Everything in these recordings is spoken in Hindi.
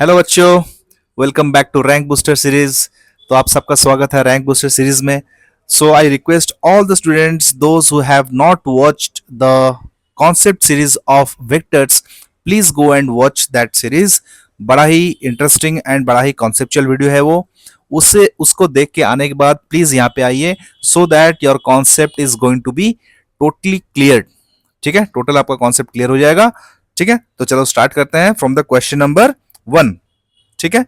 हेलो बच्चों, welcome back to rank booster series. तो आप सबका स्वागत है रैंक बूस्टर सीरीज में। So I request all the students those who have not watched the concept series of vectors, please go and watch that series. बड़ा ही इंटरेस्टिंग एंड बड़ा ही कॉन्सेप्चुअल वीडियो है वो। उससे उसको देख के आने के बाद प्लीज यहाँ पे आइए so that your concept is going to be totally clear. ठीक है, टोटल आपका कॉन्सेप्ट क्लियर हो जाएगा। ठीक है, तो चलो स्टार्ट करते हैं फ्रॉम द क्वेश्चन नंबर 1। ठीक है,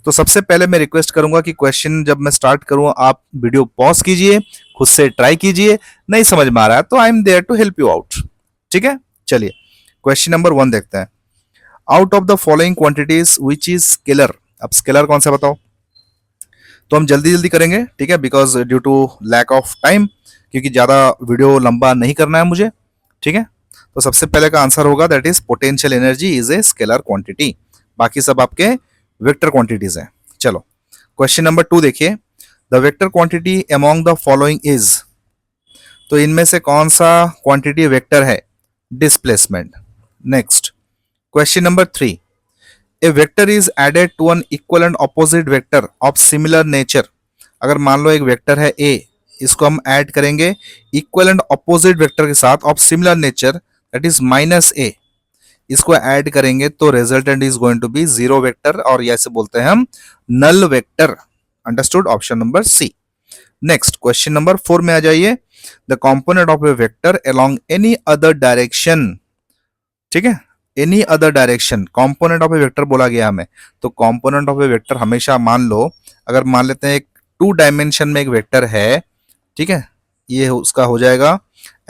तो सबसे पहले मैं रिक्वेस्ट करूंगा कि क्वेश्चन जब मैं स्टार्ट करूं आप वीडियो पॉज कीजिए, खुद से ट्राई कीजिए। नहीं समझ में आ रहा है तो I am there to help you out. ठीक है, चलिए क्वेश्चन नंबर 1 देखते हैं। Out of the following quantities which is scalar. अब स्केलर कौन सा बताओ। तो हम जल्दी जल्दी करेंगे, ठीक है, because due to lack of time, क्योंकि ज्यादा वीडियो लंबा नहीं करना है मुझे। ठीक है, तो सबसे पहले का आंसर होगा that is potential energy is a scalar quantity. बाकी सब आपके वेक्टर क्वांटिटीज हैं। चलो क्वेश्चन नंबर 2 देखिए। The vector quantity among the following is. तो इनमें से कौन सा क्वांटिटी वेक्टर है? Displacement. Next question number 3। A vector is added to an equal and opposite vector of similar nature. अगर मान लो एक वेक्टर है ए, इसको हम ऐड करेंगे इक्वल एंड ऑपोजिट वेक्टर के साथ of similar nature that is minus A, इसको ऐड करेंगे तो resultant is going to be zero vector, और ऐसे बोलते हैं हम null vector. Understood, option number C. Next question number 4 में आ जाइए। The component of a vector along any other direction. ठीक है, any other direction component of a vector बोला गया हमें। तो कंपोनेंट ऑफ ए वेक्टर हमेशा मान लो, अगर मान लेते हैं एक 2 डायमेंशन में एक वेक्टर है, ठीक है, ये उसका हो जाएगा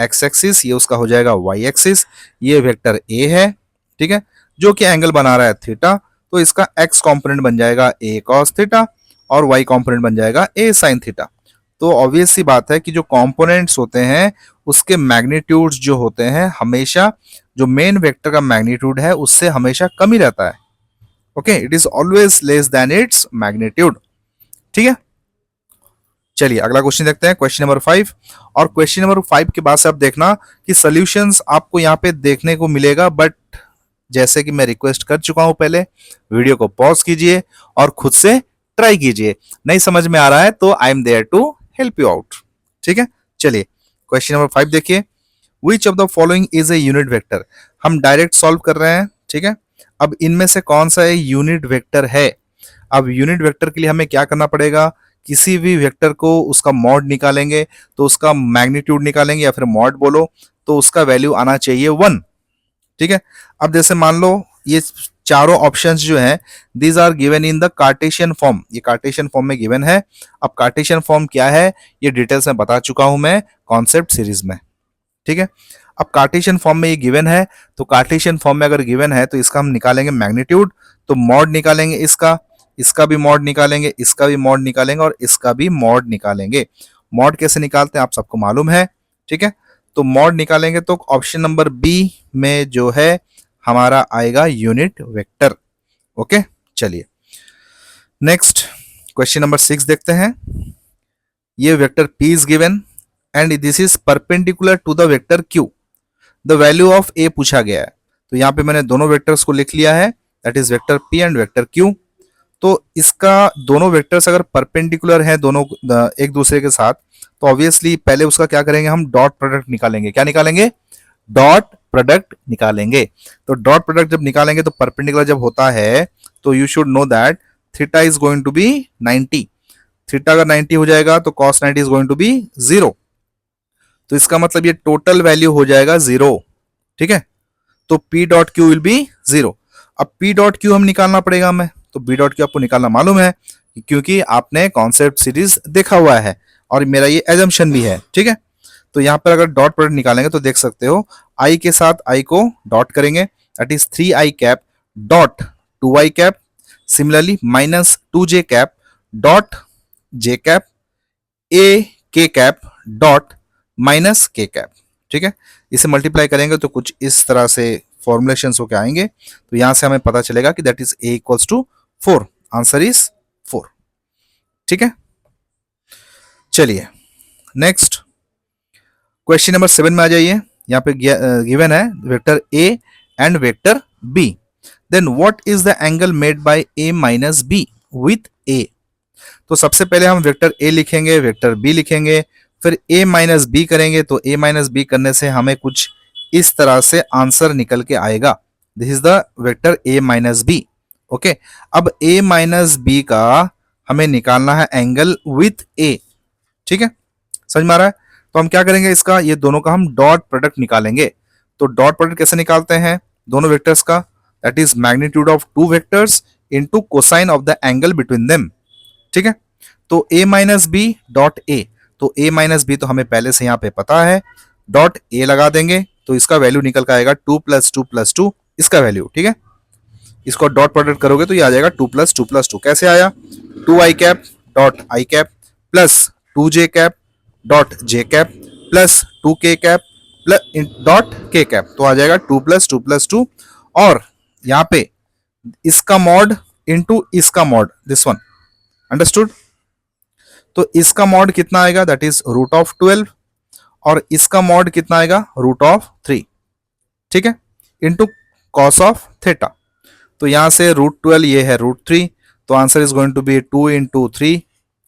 एक्स एक्सिस, ये उसका हो जाएगा वाई एक्सिस, ये वेक्टर ए है, ठीक है, जो कि एंगल बना रहा है थीटा। तो इसका एक्स कंपोनेंट बन जाएगा ए कॉस थीटा और वाई कंपोनेंट बन जाएगा ए साइन थीटा। तो ऑब्वियस सी बात है कि जो कंपोनेंट्स होते हैं उसके मैग्नीट्यूड्स जो होते हैं हमेशा जो मेन वेक्टर का मैग्नीट्यूड है उससे हमेशा कम ही रहता है। Okay, it is always less than its magnitude. ठीक है, चलिए अगला क्वेश्चन देखते हैं, क्वेश्चन नंबर 5। और क्वेश्चन नंबर 5 के बाद से आप देखना कि सॉल्यूशंस आपको यहाँ पे देखने को मिलेगा, बट जैसे कि मैं रिक्वेस्ट कर चुका हूं पहले, वीडियो को पॉज कीजिए और खुद से ट्राई कीजिए। नहीं समझ में आ रहा है तो I am there to help you out. ठीक है, चलिए क्वेश्चन नंबर 5 देखिए। Which of the following is a unit vector. हम डायरेक्ट सॉल्व कर रहे हैं। ठीक है, अब इनमें से कौन सा यूनिट वेक्टर है? अब यूनिट वेक्टर के लिए हमें क्या करना पड़ेगा? किसी भी वेक्टर को उसका मॉड निकालेंगे तो उसका मैग्नीट्यूड निकालेंगे, या फिर मॉड बोलो तो उसका वैल्यू आना चाहिए 1। ठीक है, अब जैसे मान लो ये चारों ऑप्शंस जो हैं these are given in the cartesian form, ये कार्टेशियन फॉर्म में गिवन है। अब कार्टेशियन फॉर्म क्या है ये डिटेल्स में बता चुका हूं मैं कॉन्सेप्ट सीरीज में। ठीक है, अब कार्टेशियन फॉर्म में ये गिवन है, तो कार्टेशियन फॉर्म में अगर गिवन है तो इसका हम निकालेंगे मैग्नीट्यूड, तो मॉड निकालेंगे इसका, इसका भी मॉड निकालेंगे, इसका भी मॉड निकालेंगे और इसका भी मॉड निकालेंगे। मॉड कैसे निकालते हैं आप सबको मालूम है। ठीक है, तो मॉड निकालेंगे तो ऑप्शन नंबर बी में जो है हमारा आएगा यूनिट वेक्टर। ओके, चलिए नेक्स्ट क्वेश्चन नंबर 6 देखते हैं। ये vector P is given and this is perpendicular to the vector Q। The value of A पूछा गया है, तो यहाँ पे मैंने दोनों वेक्टर्स को लिख लिया है, that is vector P and vector Q। तो इसका दोनों वेक्टर्स अगर परपेंडिकुलर हैं दोनों एक दूसरे के साथ, तो ऑब्वियसली पहले उसका क्या करेंगे, हम डॉट प्रोडक्ट निकालेंगे। क्या निकालेंगे? डॉट प्रोडक्ट निकालेंगे। तो डॉट प्रोडक्ट जब निकालेंगे तो परपेंडिकुलर जब होता है तो you should know that theta is going to be 90। Theta अगर 90 हो जाएगा तो cos 90 is going to be 0। तो इसका मतलब ये टोटल वैल्यू हो जाएगा 0। ठीक है, तो P dot Q will be 0। अब P डॉट क्यू हम निकालना पड़ेगा हमें, तो P डॉट क्यू आपको निकालना मालूम है क्योंकि आपने कॉन्सेप्ट सीरीज देखा हुआ है और मेरा ये एजम्पशन भी है। ठीक है, तो यहाँ पर अगर डॉट प्रोडक्ट निकालेंगे तो देख सकते हो I के साथ I को डॉट करेंगे, that is 3i cap dot 2i cap, similarly minus 2j cap dot j cap, a k cap dot minus k cap. ठीक है, इसे मल्टीप्लाई करेंगे तो कुछ इस तरह से फॉर्मुलेशन होकर आएंगे, तो यहां से हमें पता चलेगा कि that is a equals to 4। Answer is 4। ठीक है, चलिए नेक्स्ट क्वेश्चन नंबर 7 में आ जाइए। यहाँ पे गिवन है vector A and vector B। Then what is the angle made by A minus B with A. तो सबसे पहले हम वेक्टर ए लिखेंगे, वेक्टर बी लिखेंगे, फिर ए माइनस बी करेंगे। तो ए माइनस बी करने से हमें कुछ इस तरह से आंसर निकल के आएगा। This is the vector A minus B. Okay, अब ए माइनस बी का हमें निकालना है एंगल विथ ए। ठीक है, समझ में आ रहा है? तो हम क्या करेंगे, इसका ये दोनों का हम डॉट प्रोडक्ट निकालेंगे। तो डॉट प्रोडक्ट कैसे निकालते हैं दोनों वेक्टर्स का? That is magnitude of two vectors into cosine of the angle between them. ठीक है, तो a minus B dot A, तो a माइनस बी तो हमें पहले से यहाँ पे पता है, डॉट ए लगा देंगे तो इसका वैल्यू निकल कर आएगा 2 + 2 + 2 इसका वैल्यू। ठीक है, इसको डॉट प्रोडक्ट करोगे तो ये आ जाएगा 2 + 2 + 2। कैसे आया? 2i cap dot I cap plus 2j cap dot J cap plus 2k cap plus dot के कैप, तो आ जाएगा 2 + 2 + 2। और यहाँ पे इसका मॉड इंटू इसका मॉड, दिस वन, अंडरस्टूड? तो इसका मॉड कितना आएगा? दैट इज √12, और इसका मॉड कितना आएगा? √3। ठीक है, इंटू कॉस ऑफ थीटा। तो यहां से √12 ये है √3, तो answer is going to be 2 × 3।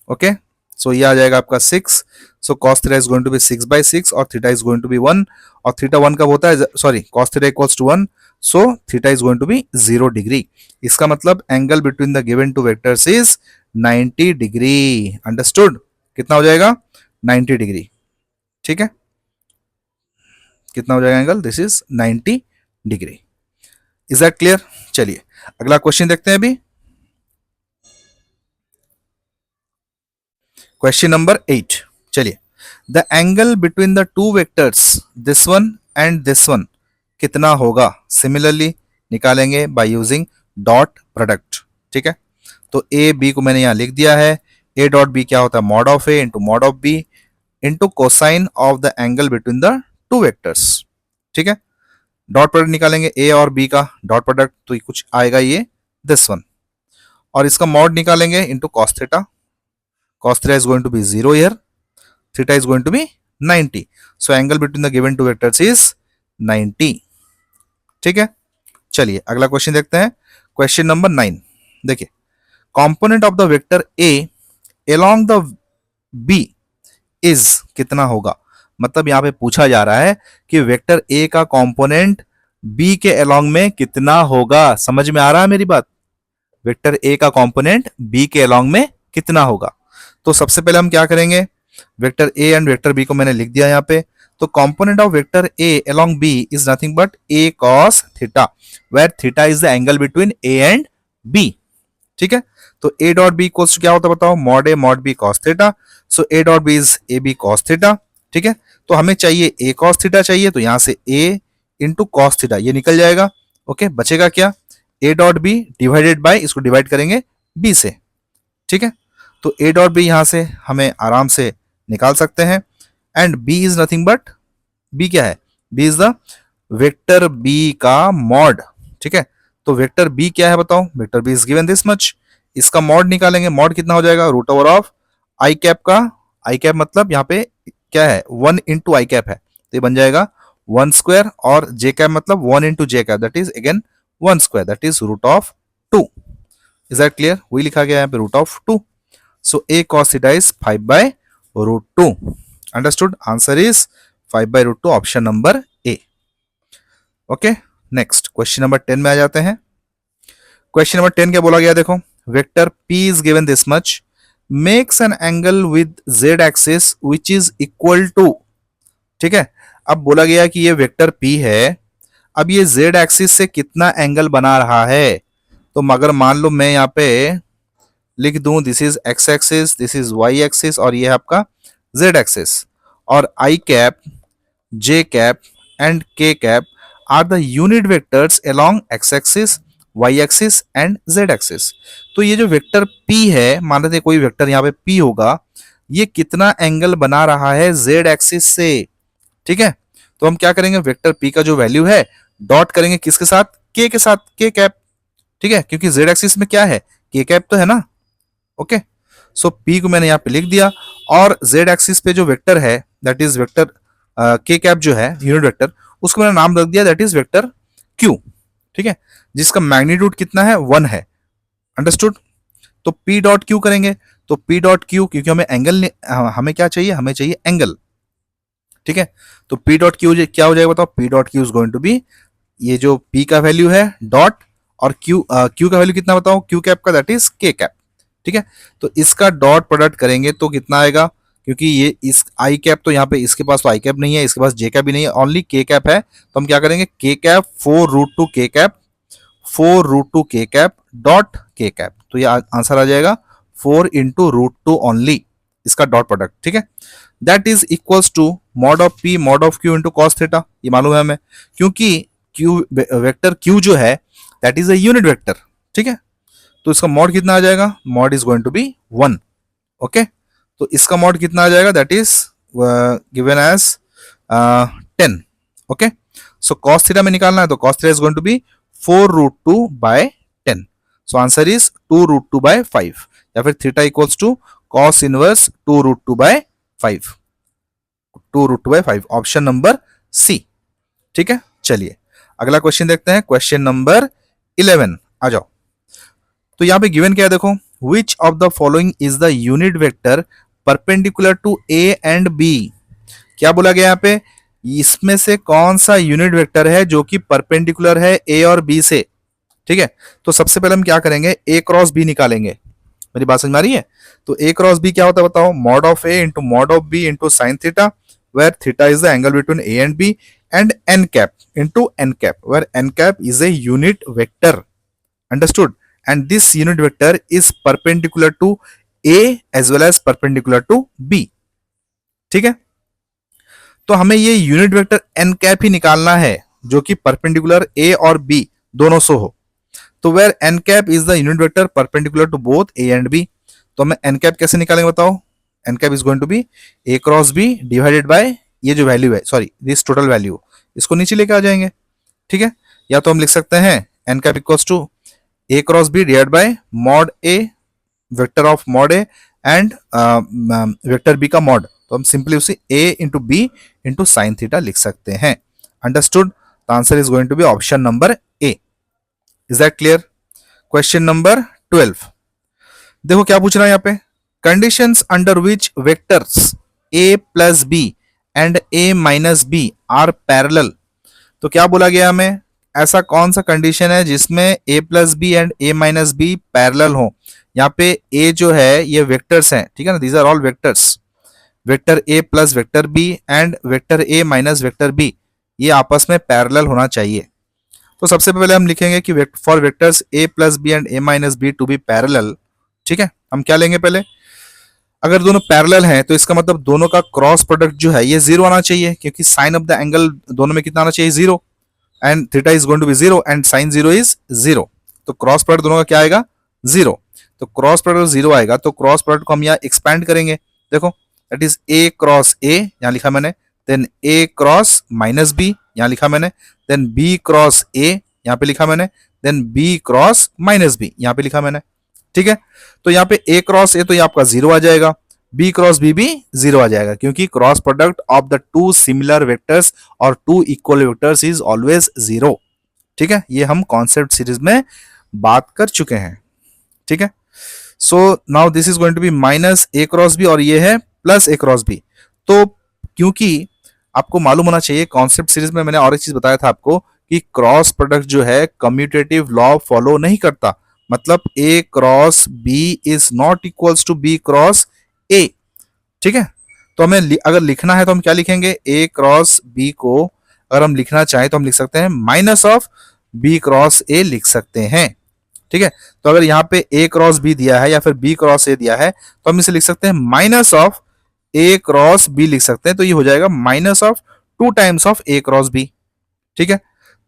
Okay, so ये आ जाएगा आपका 6। So cos theta is going to be 6/6 और theta is going to be 1, और थीटा 1 कब होता है? Sorry, cos theta equals to 1, so theta is going to be 0 degree. इसका मतलब angle between the given two vectors is 90 degree. Understood? कितना हो जाएगा? 90 डिग्री। ठीक है, कितना हो जाएगा angle? This is 90 degree. Is that clear? चलिए अगला क्वेश्चन देखते हैं अभी। Question number 8। चलिए, the angle between the two vectors this one and this one कितना होगा? सिमिलरली निकालेंगे बाय यूजिंग डॉट प्रोडक्ट। ठीक है, तो ए बी को मैंने यहां लिख दिया है। ए डॉट बी क्या होता है? Mod of A into mod of B into cosine of the angle between the two vectors. ठीक है, डॉट प्रोडक्ट निकालेंगे ए और बी का डॉट प्रोडक्ट, तो कुछ आएगा ये दिस वन, और इसका मॉड निकालेंगे into cos theta. Cos theta is going to be 0 here, theta is going to be 90, so angle between the given two vectors is 90। ठीक है, चलिए अगला क्वेश्चन देखते हैं। Question number 9। देखिए, component of the vector A along the B is कितना होगा? मतलब यहां पे पूछा जा रहा है कि वेक्टर ए का कंपोनेंट बी के अलोंग में कितना होगा। समझ में आ रहा है मेरी बात? वेक्टर ए का कंपोनेंट बी के अलोंग में कितना होगा? तो सबसे पहले हम क्या करेंगे, vector A and vector B को मैंने लिख दिया यहाँ पे। तो component of vector A along B is nothing but A cos theta, where theta is the angle between A and B. ठीक है, तो ए डॉट बी इक्वल्स क्या होता है बताओ? Mod A mod B cos theta, so A dot B is A B cos theta. ठीक है, तो हमें चाहिए ए कॉस थीटा चाहिए, तो यहां से ए इंटू कॉस थीटा ये निकल जाएगा। ओके, बचेगा क्या? A dot B divided by, इसको डिवाइड करेंगे बी से। ठीक है, तो ए डॉट बी यहां से हमें आराम से निकाल सकते हैं, and B is nothing but, B क्या है? B is the vector B का मॉड। ठीक है, तो वेक्टर बी क्या है बताओ? Vector B is given this much, इसका मॉड निकालेंगे। मॉड कितना हो जाएगा? √ ऑफ आई कैप का, आई कैप मतलब यहाँ पे क्या है? 1 × आई कैप है, तो ये बन जाएगा 1², और जे कैप मतलब 1 × J cap, that is again 1², that is √2। Is that clear? वही लिखा गया है यहाँ पे √2। So A cos theta is 5/√2। Understood? Answer is 5/√2, option number A. Okay, next question number 10 में आ जाते हैं। क्वेश्चन नंबर 10 क्या बोला गया? देखो, vector P is given this much, makes an angle with z axis which is equal to. ठीक है, अब बोला गया कि ये वेक्टर P है, अब ये z एक्सिस से कितना एंगल बना रहा है? तो मगर मान लो मैं यहाँ पे लिख दूं, this is x axis, this is y axis, और ये है आपका z एक्सिस, और i cap, j cap and k cap are the unit vectors along x axis, y axis and z axis. तो ये जो वेक्टर P है, मान लेते हैं कोई वेक्टर यहाँ पे P होगा, ये कितना एंगल बना रहा है z एक्सिस से? ठीक है, तो हम क्या करेंगे, वेक्टर P का जो वैल्यू है डॉट करेंगे किसके साथ? k के साथ, k कैप। ठीक है, क्योंकि z एक्सिस में क्या है? k कैप तो है ना। ओके, सो P को मैंने यहाँ पे लिख दिया, और z एक्सिस पे जो वेक्टर है that is vector k cap जो है यूनिट वेक्टर, उसको मैंने नाम रख दिया दैट इज वेक्टर Q। ठीक है, जिसका मैग्नीट्यूड कितना है, 1 है। अंडरस्टूड। तो P डॉट क्यू करेंगे, तो P डॉट क्यू, क्योंकि हमें एंगल, हमें क्या चाहिए, हमें चाहिए एंगल। ठीक है, तो P डॉट क्यू क्या हो जाएगा बताओ, P dot Q is going to be, ये जो P का वैल्यू है डॉट, और Q का वैल्यू कितना बताओ, Q कैप का, दैट इज K कैप। ठीक है, तो इसका डॉट प्रोडक्ट करेंगे तो कितना आएगा, क्योंकि ये इस आई कैप, तो यहाँ पे इसके पास तो आई कैप नहीं है, इसके पास जे कैप भी नहीं है, ओनली के कैप है, तो हम क्या करेंगे, के cap 4 root 2 K cap, 4 root 2 K cap dot के कैप, तो ये आंसर आ जाएगा 4 × √2 ओनली, इसका डॉट प्रोडक्ट। ठीक है, that is equals to mod of P mod of Q into cos theta, ये मालूम है हमें, क्योंकि क्यू वेक्टर क्यू जो है that is a unit vector. ठीक है, तो इसका मॉड कितना आ जाएगा, mod is going to be 1। Okay, तो इसका मॉड कितना आ जाएगा, that is given as 10। Okay, so cos theta में निकालना है, तो cos theta is going to be 4 √2/10, so answer is 2 √2/5, या फिर theta equals to cos inverse 2 √2/5, 2 √2/5, option number सी। ठीक है, चलिए अगला क्वेश्चन देखते हैं, क्वेश्चन नंबर 11 आ जाओ। तो यहां पे गिवन क्या है देखो, which of the following is the unit vector perpendicular to A and B. क्या बोला गया यहाँ पे, इसमें से कौन सा यूनिट वेक्टर है जो कि परपेंडिकुलर है ए और बी से। ठीक है, तो सबसे पहले हम क्या करेंगे, ए क्रॉस बी निकालेंगे। मेरी बात समझ में आ रही है, तो ए क्रॉस बी क्या होता है बताओ, mod of A into mod of B into sine theta, where theta is the angle between A and B, and N cap into N cap, where N cap is a unit vector. Understood, and this unit vector is perpendicular to A as well as perpendicular to B। ठीक है, तो हमें ये यूनिट वेक्टर n कैप ही निकालना है जो कि परपेंडिकुलर A और B दोनों से हो। तो where n cap is the unit vector perpendicular to both A and B, तो हमें n कैप कैसे निकालेंगे बताओ, n cap is going to be A cross B divided by ये जो वैल्यू है, सॉरी दिस टोटल वैल्यू, इसको नीचे लेके आ जाएंगे। ठीक है, या तो हम लिख सकते हैं n cap equals to A cross B divide by mod A, vector of mod A and vector B का मॉड, तो हम सिंपली उसे A into B into sine theta लिख सकते हैं। Understood, the answer is going to B option number A. Is that clear. Question number 12, देखो क्या पूछ रहा है यहाँ पे, conditions under which vectors A plus B and A minus B are parallel. तो क्या बोला गया हमें, ऐसा कौन सा कंडीशन है जिसमें a plus B and a minus B parallel हो। यहाँ पे a जो है ये वेक्टर्स हैं, ठीक है ना, these are all vectors, vector a plus vector b and vector a minus vector b, ये आपस में पैरेलल होना चाहिए। तो सबसे पहले हम लिखेंगे कि for vectors a plus B and a minus B to be parallel. ठीक है, हम क्या लेंगे पहले, अगर दोनों पैरेलल हैं तो इसका मतलब दोनों का क्रॉस प्रोडक्ट जो है ये जीरो आना चाहिए, क्योंकि साइन ऑफ द एंगल दोनों में कितना आना चाहिए, zero, and theta is going to be zero and sine zero is zero, तो क्रॉस प्रोडक्ट दोनों का क्या आएगा, जीरो। तो क्रॉस प्रोडक्ट जीरो आएगा, तो क्रॉस प्रोडक्ट को हम यहाँ एक्सपैंड करेंगे। देखो दैट इज ए क्रॉस ए, यहाँ लिखा मैंने, देन ए क्रॉस माइनस बी, यहाँ लिखा मैंने, देन बी क्रॉस ए, यहाँ पे लिखा मैंने, then B cross minus B, यहाँ पे लिखा मैंने। ठीक है, तो यहाँ पे ए क्रॉस ए तो ये आपका जीरो आ जाएगा, बी क्रॉस बी भी जीरो आ जाएगा, क्योंकि cross product of the two similar vectors और two equal vectors is always zero. ठीक है, ये हम कॉन्सेप्ट सीरीज में बात कर चुके हैं। ठीक है, so now this is going to be minus A cross B और ये है प्लस ए क्रॉस बी। तो क्योंकि आपको मालूम होना चाहिए, कॉन्सेप्ट सीरीज में मैंने और एक चीज बताया था आपको कि क्रॉस प्रोडक्ट जो है कम्यूटेटिव लॉ फॉलो नहीं करता, मतलब A cross B is not equals to B cross A. ठीक है, तो हमें अगर लिखना है तो हम क्या लिखेंगे, ए क्रॉस बी को अगर हम लिखना चाहें तो हम लिख सकते हैं minus of B cross A लिख सकते हैं। ठीक है, तो अगर यहाँ पे ए क्रॉस बी दिया है या फिर बी क्रॉस ए दिया है तो हम इसे लिख सकते हैं minus of A cross B लिख सकते हैं, तो ये हो जाएगा minus of 2 times of A cross B. ठीक है,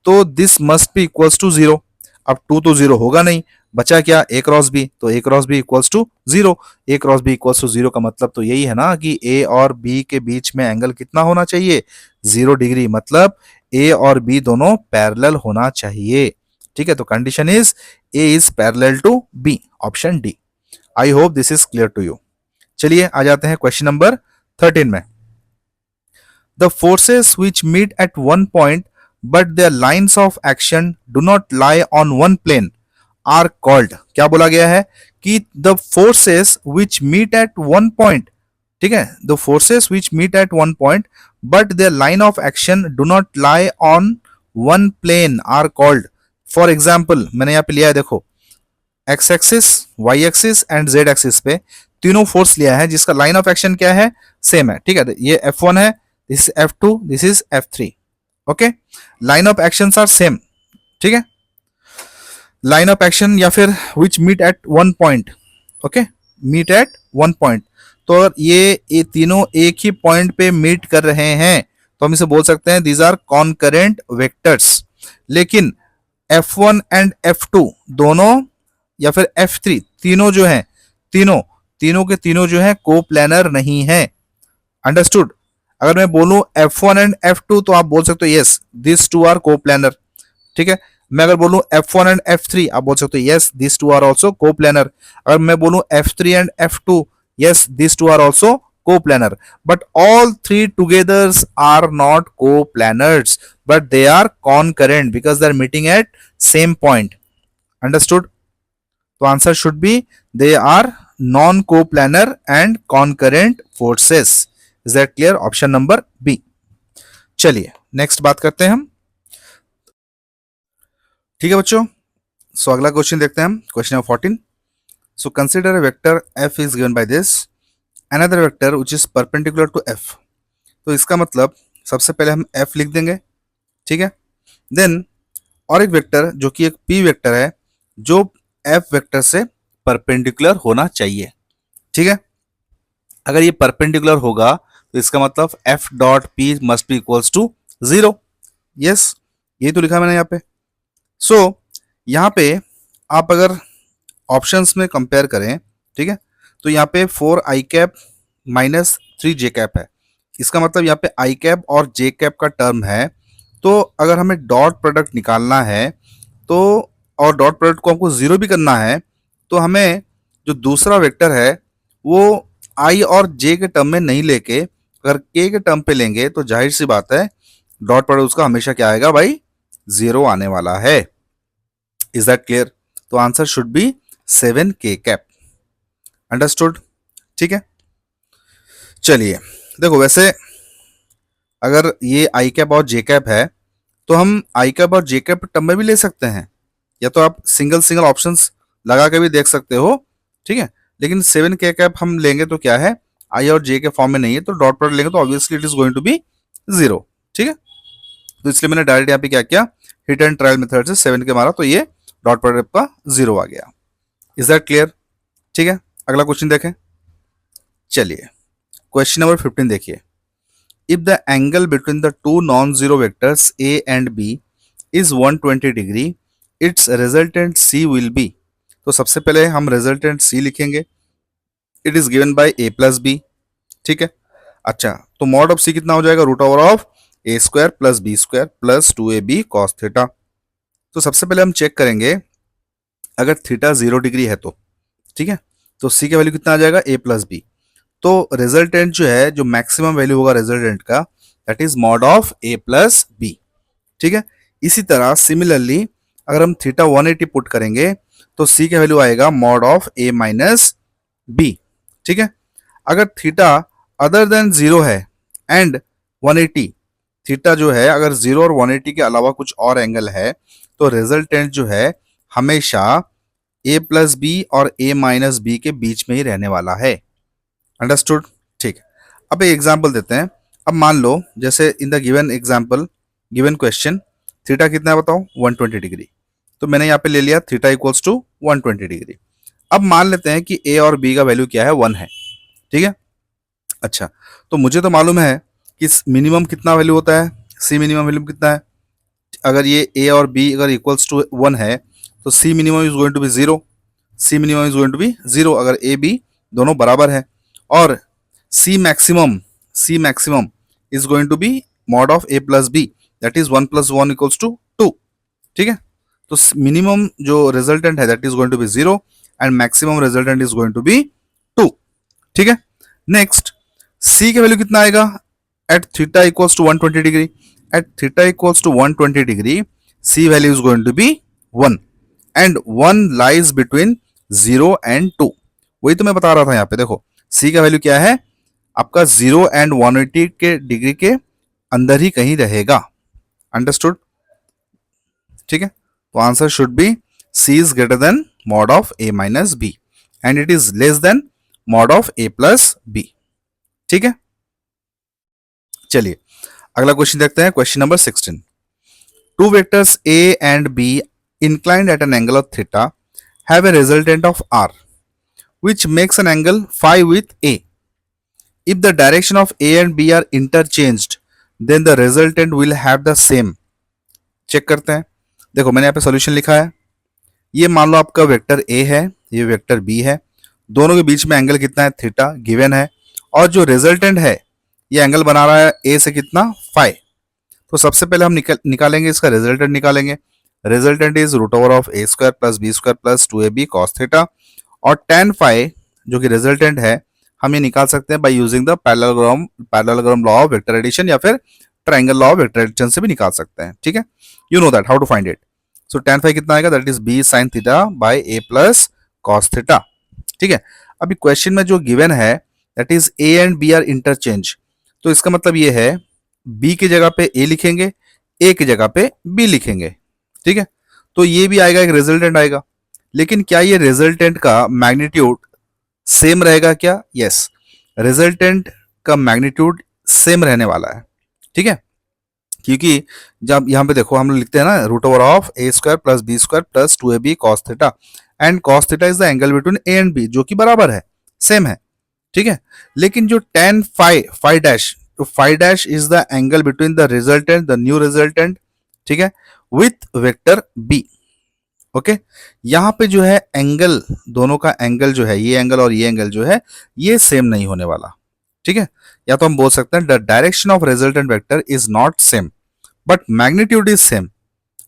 तो this must be equals to zero. अब 2 तो जीरो होगा नहीं, बचा क्या, ए क्रॉस बी, तो A cross B equals to zero. A cross B equals to zero का मतलब तो यही है ना कि ए और बी के बीच में एंगल कितना होना चाहिए, 0 डिग्री, मतलब ए और बी दोनों पैरेलल होना चाहिए। ठीक है, तो condition is A is parallel to B, option D. I hope this is clear to you. चलिए आ जाते हैं क्वेश्चन नंबर 13 में। The forces which meet at one point but their lines of action do not lie on one plane are called. क्या बोला गया है कि the forces which meet at one point, ठीक है, the forces which meet at one point but there line of action do not lie on one plane are called. For example मैंने यहां पे लिया है, देखो X axis, Y axis and Z axis पे तीनों फोर्स लिया है जिसका लाइन ऑफ एक्शन क्या है, सेम है, ठीक है। ये F1 है, this is F2, this is F3। Okay, line of action are same, ठीक है, लाइन ऑफ एक्शन या फिर which meet at one point, okay, meet at one point. तो अगर ये तीनों एक ही पॉइंट पे मीट कर रहे हैं तो हम इसे बोल सकते हैं दीज आर कॉन्करेंट वेक्टर्स। लेकिन F1 एंड F2 दोनों या फिर F3 तीनों जो हैं, तीनों तीनों के तीनों जो हैं कोप्लैनर नहीं है। अंडरस्टूड। अगर मैं बोलूं F1 एंड F2 तो आप बोल सकते हो yes this two are coplanar, ठीक है। मैं अगर बोलूं F1 एंड F3 आप बोल सकते हो yes this two are also coplanar. अगर मैं बोलूं F3 and F2 yes this two are also coplanar, but all three together are not coplanars but they are concurrent because they are meeting at same point. Understood? So answer should be they are non coplanar and concurrent forces. Is that clear? Option number B. चलिए नेक्स्ट बात करते हैं हम, ठीक है बच्चों। सो अगला क्वेश्चन देखते हैं हम, question number 14। So consider a vector f is given by this another vector which is perpendicular to f। तो इसका मतलब सबसे पहले हम f लिख देंगे, ठीक है। देन और एक वेक्टर जो कि एक p वेक्टर है जो f वेक्टर से परपेंडिकुलर होना चाहिए, ठीक है। अगर ये परपेंडिकुलर होगा तो इसका मतलब f dot p must be equals to 0। Yes, यही तो लिखा मैंने यहाँ पे। सो यहाँ पे आप अगर ऑप्शंस में कंपेयर करें, ठीक है, तो यहाँ पे 4i cap minus 3j cap है। इसका मतलब यहाँ पे i कैप और j कैप का टर्म है। तो अगर हमें डॉट प्रोडक्ट निकालना है तो और डॉट प्रोडक्ट को हमको जीरो भी करना है तो हमें जो दूसरा वेक्टर है वो i और j के टर्म में नहीं लेके अगर k के टर्म पे लेंगे तो जाहिर सी बात है डॉट प्रोडक्ट उसका हमेशा क्या आएगा भाई, जीरो आने वाला है। Is that clear? तो answer should be 7k cap. Understood, ठीक है। चलिए देखो, वैसे अगर ये आई कैप और जे कैप है तो हम आई कैप और जे कैप टर्म में भी ले सकते हैं, या तो आप सिंगल सिंगल ऑप्शंस लगा के भी देख सकते हो, ठीक है। लेकिन 7k कैप हम लेंगे तो क्या है, आई और जे के फॉर्म में नहीं है, तो डॉट प्रोडक्ट लेंगे तो obviously it is going to be 0, ठीक है। तो इसलिए मैंने डायरेक्ट यहाँ पे क्या किया, हिट एंड ट्रायल मेथड से 7k मारा तो ये डॉट प्रोडक्ट का 0 आ गया। Is that clear? ठीक है, अगला क्वेश्चन देखें। चलिए क्वेश्चन नंबर 15 देखिए। If the angle between the two non zero vectors a and b is 120 degree, its resultant c will be. तो सबसे पहले हम रिजल्टेंट c लिखेंगे, it is given by a plus B, ठीक है। अच्छा, तो मॉड ऑफ c कितना हो जाएगा, root over of a square plus B square plus 2ab cos theta. तो सबसे पहले हम चेक करेंगे अगर थीटा 0 डिग्री है तो, ठीक है, तो c का वैल्यू कितना आ जाएगा, a प्लस बी। तो रिजल्टेंट जो है, जो मैक्सिमम वैल्यू होगा रिजल्टेंट का, that is mod of a plus B, ठीक है। इसी तरह सिमिलरली अगर हम थीटा 180 पुट करेंगे तो c का वैल्यू आएगा mod of a minus B, ठीक है। अगर थीटा अदर देन 0 है एंड 180, थीटा जो है अगर 0 और 180 के अलावा कुछ और एंगल है तो रिजल्टेंट जो है हमेशा a प्लस बी और a माइनस बी के बीच में ही रहने वाला है। अंडरस्टूड, ठीक है। अब एक एग्जांपल देते हैं। अब मान लो जैसे in the given example, given question, theta कितना है बताओ, 120 डिग्री। तो मैंने यहाँ पे ले लिया थीटा इक्वल्स टू 120 डिग्री। अब मान लेते हैं कि a और b का वैल्यू क्या है, 1 है, ठीक है। अच्छा, तो मुझे तो मालूम है कि मिनिमम कितना वैल्यू होता है, c मिनिमम वैल्यू कितना है। अगर ये a और b अगर इक्वल्स टू 1 है तो c minimum is going to be 0, c minimum is going to be 0 अगर a b दोनों बराबर है। और c maximum is going to be mod of a plus B, that is 1 plus 1 equals to 2, ठीक है। तो मिनिमम जो रिजल्टेंट है that is going to be 0 and maximum resultant is going to be 2, ठीक है। नेक्स्ट c के वैल्यू कितना आएगा at theta equals to 120 degree at theta equals to 120 degree, C value is going to be 1 and 1 lies between 0 and 2. वही तो मैं बता रहा था यहाँ पे देखो C का वैल्यू क्या है आपका 0 एंड 180 के डिग्री के अंदर ही कहीं रहेगा. अंडरस्टूड. ठीक है, तो answer should B C is greater than mod of A minus B and it is less than mod of A plus B. ठीक है, चलिए अगला क्वेश्चन देखते हैं. Question number 16. Two vectors A and B inclined at an angle of theta have a resultant of R, which makes an angle phi with A. If the direction of A and B are interchanged, then the resultant will have the same. Check करते हैं. देखो मैंने यहाँ पे सॉल्यूशन लिखा है. ये मान लो आपका वेक्टर A है, ये वेक्टर B है, दोनों के बीच में एंगल कितना है थीटा गिवन है, और जो रिजल्टेंट है ये एंगल बना रहा है A से कितना फाई. तो सबसे पहले हम निकालेंगे इसका रिजल्टेंट निकालेंगे. Resultant is root over of A square plus B square plus 2AB cos theta, और tan फाई जो कि रिजल्टेंट है हम ये निकाल सकते हैं by using the parallelogram law of vector addition या फिर triangle law of vector addition से भी निकाल सकते हैं. ठीक है, you know that how to find it. So tan phi कितना आएगा, that is B sin theta bye A plus cos theta. ठीक है, अभी क्वेश्चन में जो गिवन है that is A and B are interchange, तो इसका मतलब ये है B की जगह पे A लिखेंगे, A की जगह पे B लिखेंगे. ठीक है, तो ये भी आएगा, एक रिजल्टेंट आएगा. लेकिन क्या ये रिजल्टेंट का मैग्नीट्यूड सेम रहेगा क्या? यस, रिजल्टेंट का मैग्नीट्यूड सेम रहने वाला है. ठीक है, क्योंकि जब यहां पे देखो हम लोग लिखते हैं ना root over of A square plus B square plus 2AB cos theta, and cos theta is the angle between A and B, जो कि बराबर है, सेम है. ठीक है, लेकिन जो tan फाई डैश, तो phi dash is the angle between the resultant, the new resultant, ठीक है, विथ वेक्टर B. ओके, यहां पे जो है एंगल, दोनों का एंगल जो है, ये एंगल और ये एंगल जो है ये सेम नहीं होने वाला. ठीक है, या तो हम बोल सकते हैं the direction of resultant vector is not same but magnitude is same.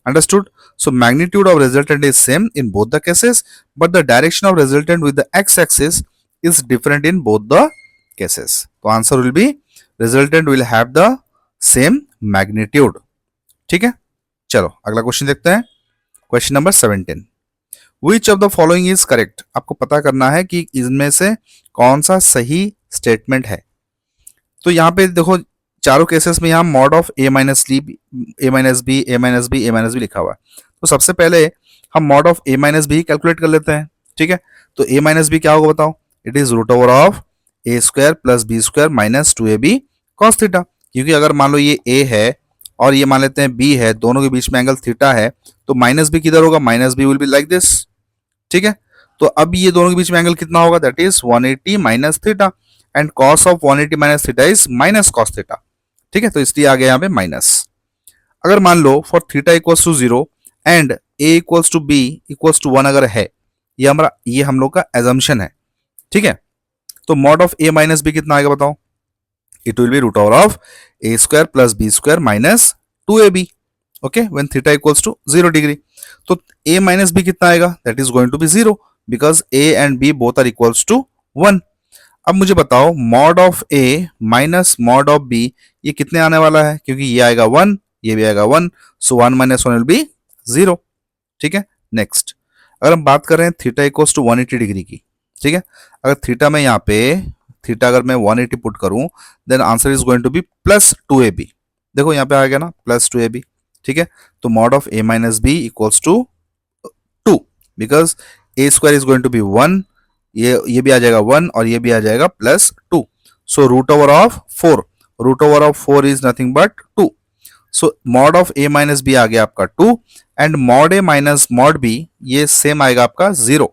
Understood. So magnitude of resultant is same in both the cases but the direction of resultant with the X axis is different in both the cases. तो answer will be resultant will have the same magnitude. ठीक है, चलो अगला क्वेश्चन देखते हैं. Question number 17. Which of the following is correct. आपको पता करना है कि इनमें से कौन सा सही स्टेटमेंट है. तो यहाँ पे देखो चारों केसेस में यहाँ mod of A minus B, A minus B, A minus B, A minus B लिखा हुआ है. तो सबसे पहले हम mod of A minus B calculate कर लेते हैं. ठीक है, तो A माइनस B क्या होगा बताओ. It is root over of A square plus B square minus 2AB cos theta. क्योंकि अगर मान लो ये A है और ये मान लेते हैं B है, दोनों के बीच में एंगल थीटा है, तो माइनस B किधर होगा, minus B will be like this. ठीक है, तो अब ये दोनों के बीच में एंगल कितना होगा, that is 180 minus theta, and cos of 180 minus theta is minus cos theta. ठीक है, तो इसलिए आ गया यहाँ पे माइनस. अगर मान लो for theta equals to 0 and A equals to B equals to 1 अगर है, ये हम लोग का एजम्पशन है. ठीक है, तो mod of A minus B कितना आएगा बताओ. It will be root over of A square plus B square minus 2AB. Okay, when theta equals to 0 degree, तो A माइनस B कितना आएगा, that is going to be 0 because A and B both are equals to 1. अब मुझे बताओ mod of A minus mod of B ये कितने आने वाला है, क्योंकि ये आएगा 1, ये भी आएगा 1, सो 1 माइनस 1 विल बी 0. ठीक है, नेक्स्ट अगर हम बात कर रहे हैं थीटा इक्वल्स टू 180 डिग्री की. ठीक है, अगर थीटा में यहाँ पे थीटा अगर मैं 180 पुट करूं, then answer is going to be plus 2AB. देखो यहाँ पे आ गया ना प्लस 2AB. ठीक है, तो mod of A minus B equals to 2 because A square is going to be 1, ये भी आ जाएगा 1 और ये भी आ जाएगा plus 2. So root over of 4, root over of 4 is nothing but 2. So mod of A minus B आ गया आपका 2 and mod A minus mod B ये सेम आएगा आपका 0.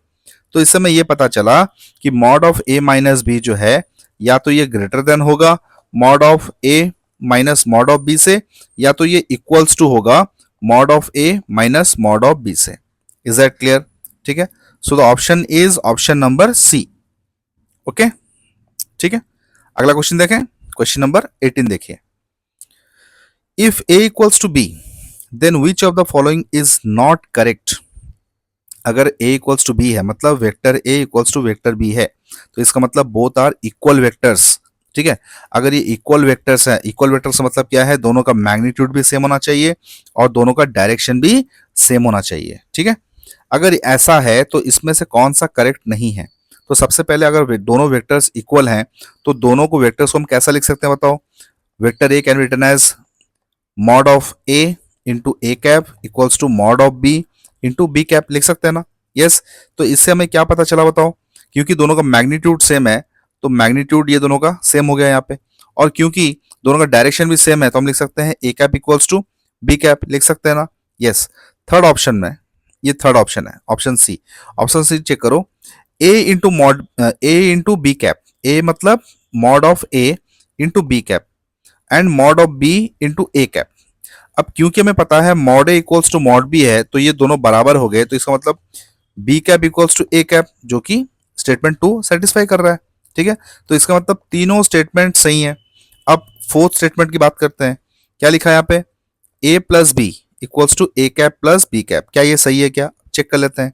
तो इस समय ये पता चला कि mod of A minus B जो है या तो ये ग्रेटर देन होगा mod of A minus mod of B से, या तो ये इक्वल्स टू होगा mod of A minus mod of B से. Is that clear? ठीक है, so the option is option number C. Okay, ठीक है, अगला क्वेश्चन देखें. क्वेश्चन नंबर 18 देखिए. If A equals to B then which of the following is not correct. अगर A इक्वल्स टू B है मतलब vector A equals to vector B है, तो इसका मतलब बोथ आर इक्वल वेक्टर्स. ठीक है। अगर ये इक्वल वेक्टर्स है, इक्वल वेक्टर्स का मतलब क्या है, दोनों का मैग्नीट्यूड भी सेम होना चाहिए और दोनों का डायरेक्शन भी सेम होना चाहिए। ठीक है। अगर ऐसा है तो इसमें से कौन सा करेक्ट नहीं है? तो सबसे पहले अगर दोनों वेक्टर्स इक्वल हैं तो दोनों को वेक्टर्स को हम कैसा लिख सकते हैं बताओ? Vector A can be written as mod of A into A cap equals to mod of B into B cap, लिख सकते हैं ना? यस। तो इससे हमें क्या पता चला बताओ? क्योंकि दोनों का मैग्नीट्यूड सेम है तो मैग्नीट्यूड ये दोनों का सेम हो गया यहाँ पे, और क्योंकि दोनों का डायरेक्शन भी सेम है तो हम लिख सकते हैं A cap equals to B cap, लिख सकते हैं ना? यस। थर्ड ऑप्शन में, ये थर्ड ऑप्शन है, option C. Option C check करो, A into mod A into B cap, A मतलब mod of A into B cap and mod of B into A cap. अब क्योंकि हमें पता है mod A equals to mod B है तो ये दोनों बराबर हो गए, तो इसका मतलब B cap equals to A cap, जो कि स्टेटमेंट 2 सेटिस्फाई कर रहा है। ठीक है। तो इसका मतलब तीनों स्टेटमेंट सही हैं। अब फोर्थ स्टेटमेंट की बात करते हैं, क्या लिखा है यहाँ पे? A plus B equals to A cap plus B cap, क्या ये सही है क्या? चेक कर लेते हैं।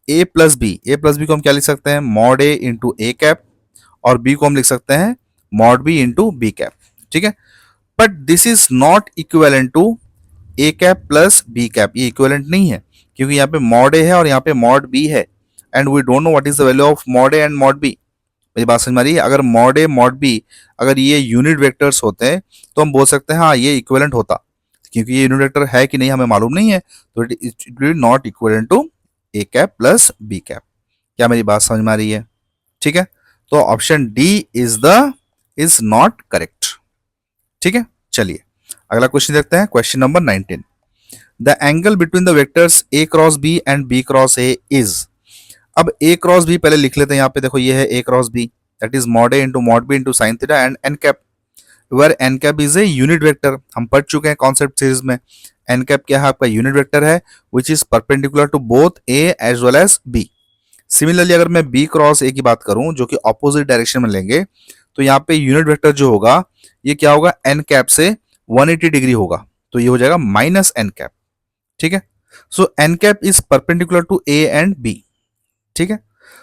A plus B, A plus B को हम क्या लिख सकते हैं? Mod A into A cap, और बी को हम लिख सकते हैं mod B into B cap. ठीक है। But this is not equivalent to A cap plus B cap, ये इक्विवेलेंट नहीं है क्योंकि यहाँ पे मॉड ए है और यहाँ पे मॉड बी है, and we don't know what is the value of mod A and mod B. मेरी बात समझ में आ रही है? अगर मॉड ए मॉड बी अगर ये यूनिट वेक्टर्स होते हैं तो हम बोल सकते हैं हाँ ये इक्विवेलेंट होता, क्योंकि ये यूनिट वेक्टर है कि नहीं हमें मालूम नहीं है, तो it will not equivalent to A cap plus B cap. क्या मेरी बात समझ में आ रही है? ठीक है। तो option D is not correct. ठीक है। चलिए अगला क्वेश्चन देखते हैं, question number 19। The angle between the vectors A cross B and B cross A is. अब ए क्रॉस बी पहले लिख लेते हैं, यहाँ पे देखो ये है A cross B, that is mod A into mod B into sine theta and N cap, where N cap is a unit vector. हम पढ़ चुके हैं कॉन्सेप्ट सीरीज में, एन कैप क्या है? आपका यूनिट वेक्टर है which is perpendicular to both A as well as B. Similarly अगर मैं बी क्रॉस ए की बात करूं जो कि ऑपोजिट डायरेक्शन में लेंगे, तो यहाँ पे यूनिट वेक्टर जो होगा ये क्या होगा? एन कैप से 180 डिग्री होगा, तो ये हो जाएगा माइनस एन कैप। ठीक है। So N cap is perpendicular to A and B. ठीक है।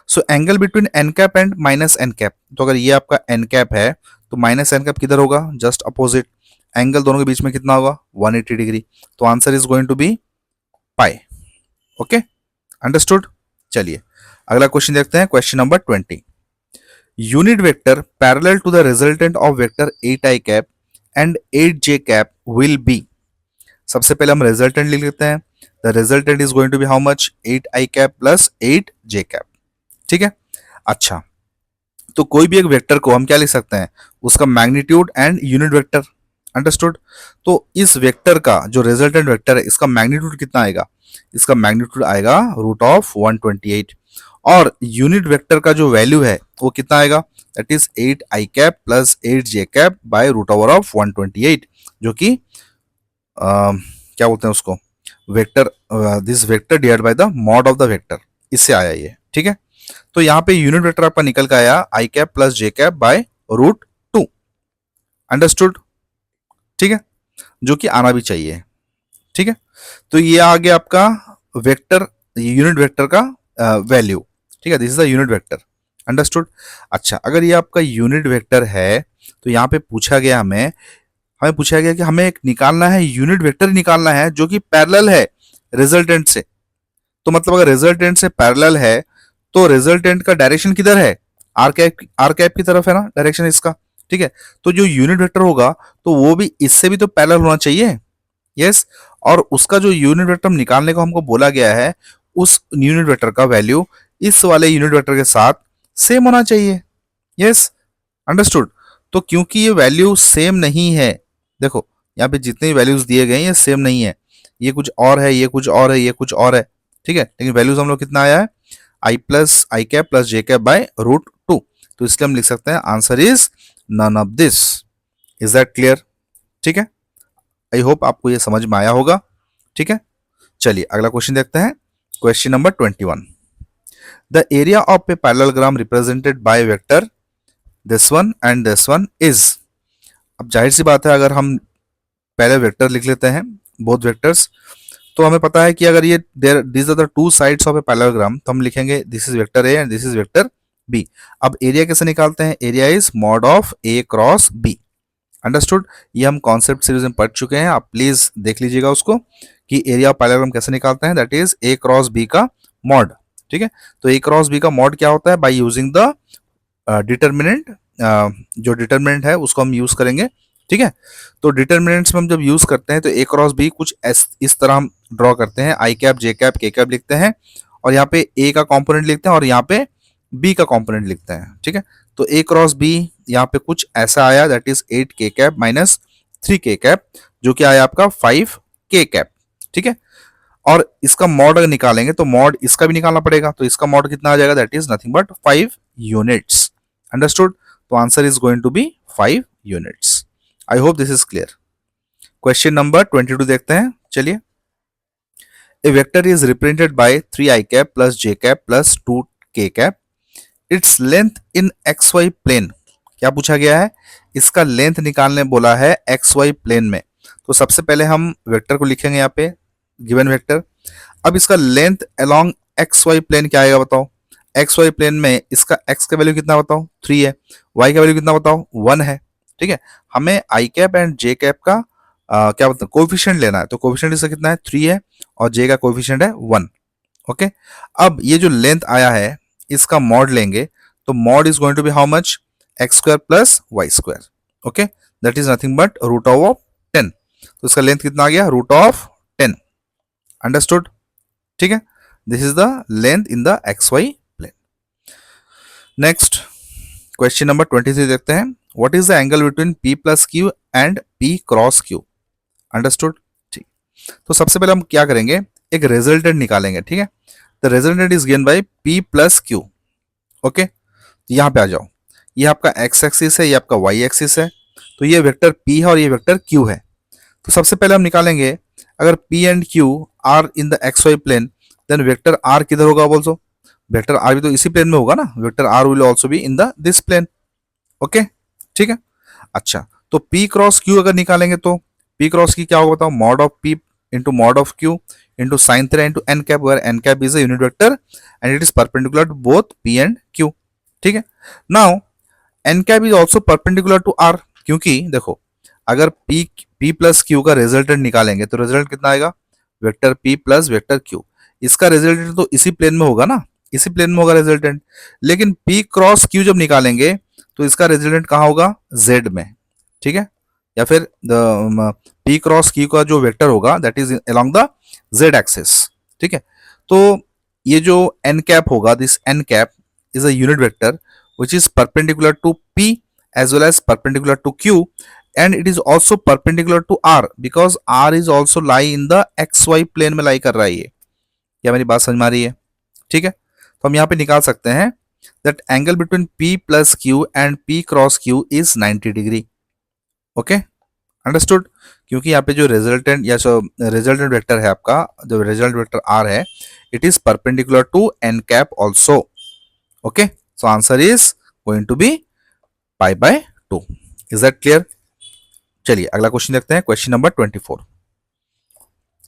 So angle between N cap and minus N cap, तो अगर ये आपका एन कैप है तो माइनस एन कैप किधर होगा? Just opposite. एंगल दोनों के बीच में कितना होगा? 180 डिग्री। तो answer is going to be pi. Okay, understood. चलिए अगला क्वेश्चन देखते हैं, question number 20। Unit vector parallel to the resultant of vector 8i cap and 8j cap will be. सबसे पहले हम रिजल्टेंट लिख लेते हैं। The resultant is going to be how much? 8i cap plus 8j cap. ठीक है। अच्छा, तो कोई भी एक वेक्टर को हम क्या लिख सकते हैं? उसका magnitude and unit vector. Understood. तो इस वेक्टर का जो रिजल्टेंट वेक्टर है इसका मैग्नीट्यूड कितना आएगा? इसका मैग्नीट्यूड आएगा रूट ऑफ 128, और यूनिट वेक्टर का जो वैल्यू है वो कितना आएगा? That is 8i cap plus 8j cap by root over of 128, जो कि क्या बोलते हैं उसको? Vector, this vector divide by the mod of the vector, इससे आया ये। ठीक है। तो यहाँ पे यूनिट वेक्टर आपका निकल के आया I cap plus J cap by root 2। Understood. ठीक है, जो कि आना भी चाहिए। ठीक है। तो ये आ गया आपका वेक्टर, यूनिट वेक्टर का वैल्यू। ठीक है, this is the unit vector. Understood. अच्छा, अगर ये आपका यूनिट वेक्टर है तो यहाँ पे पूछा गया हमें पूछा गया कि हमें एक निकालना है, यूनिट वेक्टर निकालना है जो कि पैरेलल है रिजल्टेंट से। तो मतलब अगर रिजल्टेंट से पैरेलल है तो रिजल्टेंट का डायरेक्शन किधर है? आर कैप की तरफ है ना डायरेक्शन इसका। ठीक है। तो जो यूनिट वेक्टर होगा तो वो भी इससे भी तो पैरेलल होना चाहिए। यस। और उसका जो यूनिट वेक्टर निकालने को हमको बोला गया है, उस यूनिट वेक्टर का वैल्यू इस वाले यूनिट वेक्टर के साथ सेम होना चाहिए। Yes, understood. तो क्योंकि ये वैल्यू सेम नहीं है, देखो यहाँ पे जितने वैल्यूज दिए गए हैं ये सेम नहीं है, ये कुछ और है, ये कुछ और है, ये कुछ और है। ठीक है, लेकिन वैल्यूज हम लोग कितना आया है? I cap plus J cap by root 2। तो इसलिए हम लिख सकते हैं answer is none of this. Is that clear? ठीक है, आई होप आपको ये समझ में आया होगा। ठीक है, चलिए अगला क्वेश्चन देखते हैं, question number 21। The area of a parallelogram represented by vector this one and this one is. अब जाहिर सी बात है अगर हम पहले वेक्टर लिख लेते हैं, बोथ वेक्टर्स, तो हमें पता है कि अगर ये this are the two sides of a parallelogram, तो हम लिखेंगे this is vector A and this is vector B. अब एरिया कैसे निकालते हैं? Area is mod of A cross B. Understood? ये हम कॉन्सेप्ट सीरीज में पढ़ चुके हैं, आप प्लीज देख लीजिएगा उसको कि एरिया ऑफ पैरेललोग्राम कैसे निकालते हैं। That is A cross B का मॉड। ठीक है, तो ए क्रॉस बी का मॉड क्या होता है? बाय यूजिंग द डिटर्मिनेंट, जो डिटर्मिनेंट है उसको हम यूज करेंगे। ठीक है, तो डिटर्मिनेंट्स में हम जब यूज करते हैं तो ए क्रॉस बी कुछ इस तरह हम ड्रॉ करते हैं, आई कैप जे कैप के कैप लिखते हैं, और यहाँ पे ए का कंपोनेंट लिखते हैं और यहाँ पे बी का कंपोनेंट लिखते हैं। ठीक है, तो ए क्रॉस बी यहाँ पे कुछ ऐसा आया, दैट इज 8 के कैप माइनस 3 के कैप, जो कि आया आपका 5 के कैप। ठीक है, और इसका मॉड अगर निकालेंगे तो मॉड इसका भी निकालना पड़ेगा, तो इसका मॉड कितना आ जाएगा? That is nothing but 5 units. Understood? तो answer is going to be 5 units. I hope this is clear. Question number 22 देखते हैं, चलिए। A vector is represented by 3 I cap plus J cap plus 2 K cap, it's length in X Y plane. क्या पूछा गया है? इसका लेंथ निकालने बोला है एक्स वाई प्लेन में। तो सबसे पहले हम वेक्टर को लिखेंगे यहाँ पे, गिवन वेक्टर। अब इसका length along X Y plane क्या आएगा बताओ? एक्स वाई प्लेन में इसका एक्स का वैल्यू कितना बताओ? 3 है। वाई का वैल्यू कितना बताओ? 1 है। ठीक है, हमें आई कैप एंड जे कैप का क्या बताओ कोफिशिएंट लेना है, तो कोफिशिएंट इसका कितना है? 3 है, और जे का कोफिशिएंट है 1। ओके, अब ये जो लेंथ आया है इसका मॉड लेंगे, तो mod is going to be how much? X square plus y square. Okay, that is nothing but root of 10। तो इसका लेंथ कितना आ गया? Root of 10। अंडरस्टूड? ठीक है, this is the length in the x Y plane. Next question number 23 देखते हैं। What is the angle between P plus Q and P cross Q? Understood? ठीक, तो सबसे पहले हम क्या करेंगे? एक रिजल्टेंट निकालेंगे। ठीक है, the resultant is given by P plus Q. Okay, तो यहां पे आ जाओ, ये आपका एक्स एक्सिस है, ये आपका वाई एक्सिस है, तो ये वेक्टर पी है और ये वेक्टर क्यू है। तो सबसे पहले हम निकालेंगे, अगर P and Q are in the x Y plane, then vector R किधर होगा बोलो? वेक्टर आर भी तो इसी प्लेन में होगा ना, vector R will also be in the this plane. Okay, ठीक है। अच्छा, तो पी क्रॉस क्यू अगर निकालेंगे तो पी क्रॉस की क्या होगा बताओ? Mod of P into mod of Q into sine theta into N cap, where N cap is a unit vector and it is perpendicular to both P and Q. ठीक है, now n cap is also perpendicular to R, क्योंकि देखो अगर पी प्लस क्यू का रिजल्टेंट निकालेंगे तो रिजल्ट कितना आएगा? Vector P plus vector Q. इसका रिजल्टेंट तो इसी प्लेन में होगा ना, इसी प्लेन में होगा रिजल्टेंट। लेकिन पी क्रॉस क्यू जब निकालेंगे तो इसका रिजल्टेंट कहाँ होगा? जेड में। ठीक है, या फिर पी क्रॉस क्यू का जो वेक्टर होगा that is along the z axis. ठीक है, तो ये जो एन कैप होगा, this n cap is a unit vector which is perpendicular to P as well as perpendicular to Q, and it is also perpendicular to R because R is also lie in the XY plane में lie कर रहा है ये। क्या मेरी बात समझ में आ रही है? ठीक है, तो हम यहाँ पे निकाल सकते हैं that angle between P plus Q and P cross Q is 90 degree. Okay, understood? क्योंकि यहाँ पे जो रिजल्टेंट या जो रिजल्टेंट वेक्टर है आपका, जो रिजल्ट वेक्टर R है, it is perpendicular to n cap also. Okay, so answer is going to be pi by 2. Is that clear? चलिए अगला क्वेश्चन देखते हैं, question number 24।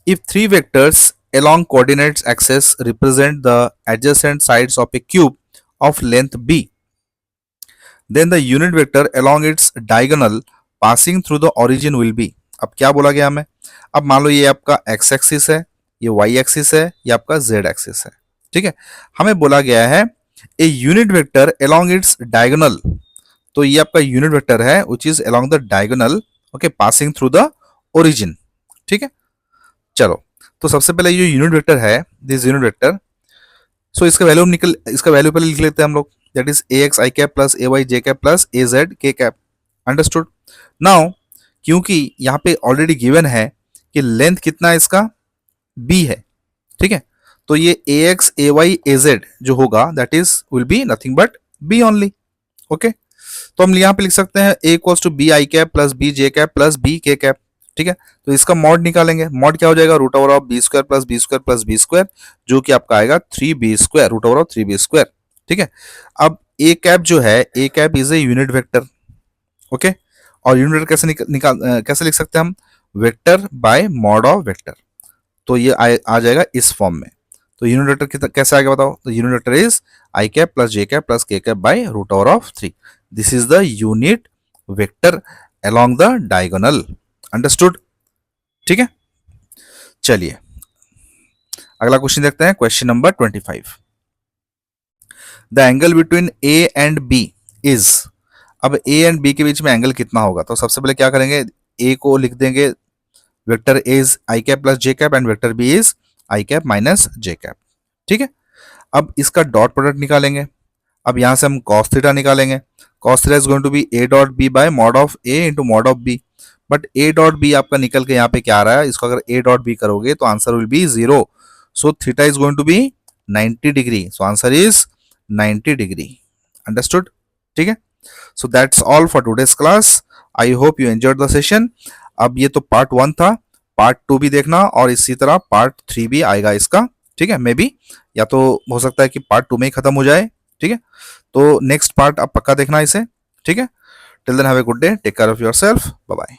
If three vectors along coordinates axis represent the adjacent sides of a cube of length b, then the unit vector along its diagonal passing through the origin will be। अब क्या बोला गया हमें? अब मान लो ये आपका x एक्सिस है, ये y एक्सिस है, ये आपका z एक्सिस है। ठीक है, हमें बोला गया है a unit vector along its diagonal, तो ये आपका यूनिट वेक्टर है which is along the diagonal, okay, passing through the origin. ठीक है, चलो, तो सबसे पहले ये यूनिट वेक्टर है, दिस यूनिट वेक्टर, सो इसका वैल्यू पहले लिख लेते हैं हम लोग, that is A X I cap plus A Y J cap plus A Z K cap. Understood? Now क्योंकि यहाँ पे ऑलरेडी गिवन है कि लेंथ कितना है इसका? बी है। ठीक है, तो ये A X A Y A Z जो होगा that is will be nothing but B only. Okay, तो हम यहाँ पे लिख सकते हैं A equals to B I cap plus B J cap plus B K cap. ठीक है, तो इसका मॉड निकालेंगे, मॉड क्या हो जाएगा? Root over of B square plus B square plus B square, जो कि आपका आएगा 3b square, root over of 3b square. ठीक है, अब ए कैप जो है, A cap is a unit vector. Okay, और यूनिट वेक्टर कैसे लिख सकते हैं हम? Vector by mod of vector, तो ये आ जाएगा इस फॉर्म में। तो यूनिट वेक्टर कैसे आएगा बताओ? तो unit vector is I cap plus J cap plus K cap by root over of 3. This is the unit vector along the diagonal. Understood? ठीक है, चलिए अगला क्वेश्चन देखते हैं. Question number 25. The angle between A and B is. अब ए एंड बी के बीच में एंगल कितना होगा? तो सबसे पहले क्या करेंगे, ए को लिख देंगे vector A is I cap plus J cap and vector B is I cap minus j cap. ठीक है, अब इसका डॉट प्रोडक्ट निकालेंगे. अब यहां से हम cos थीटा निकालेंगे. cos theta is going to be a dot B by mod of a into mod of b. But a dot B आपका निकल के यहाँ पे क्या आ रहा है, इसको अगर a डॉट बी करोगे तो answer will be 0. So theta is going to be 90 degree. So answer is 90 degree. Understood? ठीक है, so that's all for today's class. I hope you enjoyed the session. अब ये तो पार्ट 1 था, पार्ट 2 भी देखना और इसी तरह पार्ट 3 भी आएगा इसका. ठीक है, मे बी या तो हो सकता है कि पार्ट 2 में ही खत्म हो जाए. ठीक है, तो नेक्स्ट पार्ट आप पक्का देखना इसे. ठीक है, till then have a good day, take care of yourself, bye bye.